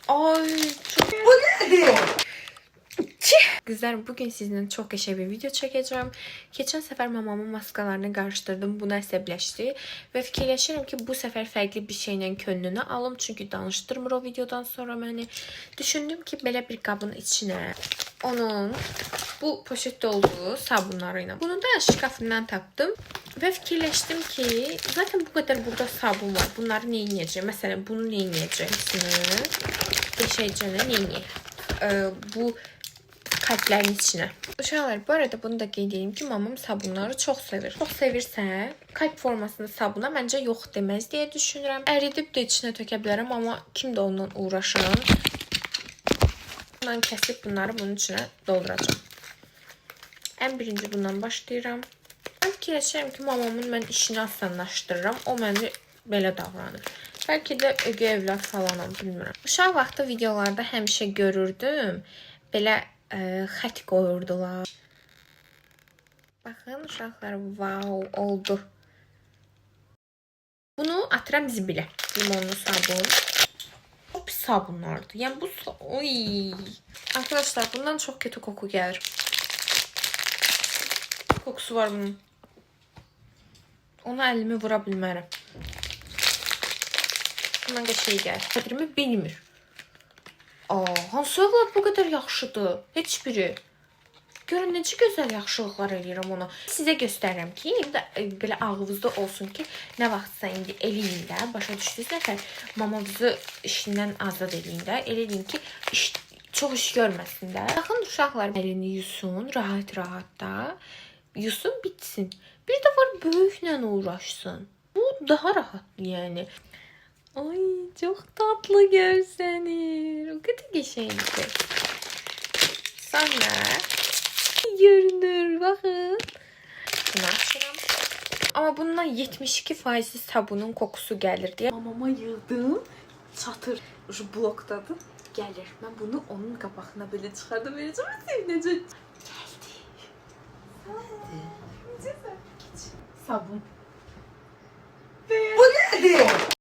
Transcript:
Ay çok... Bu nedir? Kızlar, bugün sizinle çok qəşəng bir video çəkəcəm. Keçən səfər mamamın maskalarını qarışdırdım. Bunu əsəbləşdi və fikirləşirəm ki, bu səfər fərqli bir şeylə könlünü alım. Çünki danışdırmır o videodan sonra məni. Düşündüm ki, belə bir qabın içinə onun bu poşetdə olduğu sabunları ilə. Bunu da şkafından tapdım və fikirləşdim ki, zaten bu qədər burada sabun var. Bunları nə edəcəm? Məsələn, bunu nə edəcəm? Qəşəngcə nə edəcəm? Bu kalplərin içinə. Uşaqlar, bu arada bunu da qeyd edeyim ki, mamam sabunları çox sevir. Çox sevirsə, kalp formasında sabuna məncə yox deməz deyə düşünürəm. Əridib də içinə tökə bilərəm, amma kim də ondan uğraşır. Bundan kəsib bunları bunun içinə dolduracağam. Ən birinci bundan başlayıram. Mən fikirləşirəm ki, mamamın mən işini asanlaşdırıram. O mənə belə davranır. Bəlkə də ögey evlər falanam, bilmirəm. Uşaq vaxtı videolarda həmişə görürdüm. Belə xət qoyurdular. Baxın uşaqlar, wow oldu. Bunu atıram zibilə. Limonlu sabun. Çok pis sabunlardı. Yəni bu oy. Arkadaşlar, bundan çok kötü koku gəlir. Kokusu var bunun. Ona əlimi vura bilmərəm. Bundan qəşəng gəlir. Qədrimi bilmir. Hansı övlad bu qədər yaxşıdır? Heç biri. Görün necə gözəl yaxşılıqlar eləyirəm ona. Sizə göstərirəm ki, belə ağzınızda olsun ki, nə vaxtsa indi eləyin də, başa düşdünüzsə ki, mamanızı işindən azad eləyin də, eləyin ki, çox iş görməsin də. Baxın uşaqlar, əlini yusun, rahat-rahat da. Yusun, bitsin. Bir də var böyüklə uğraşsın. Bu daha rahatdır yəni. Ay, çok tatlı görsənir. O kadar qəşəngdir. Sonra görünür, baxın. Bunu açıram. Amma bundan 72% sabunun kokusu gəlir deyə mamama yığdım. Çatır blokdadır. Gəlir. Mən bunu onun qabağına belə çıxarda verəcəm. Sevinəcək. Gəldi. Sabun.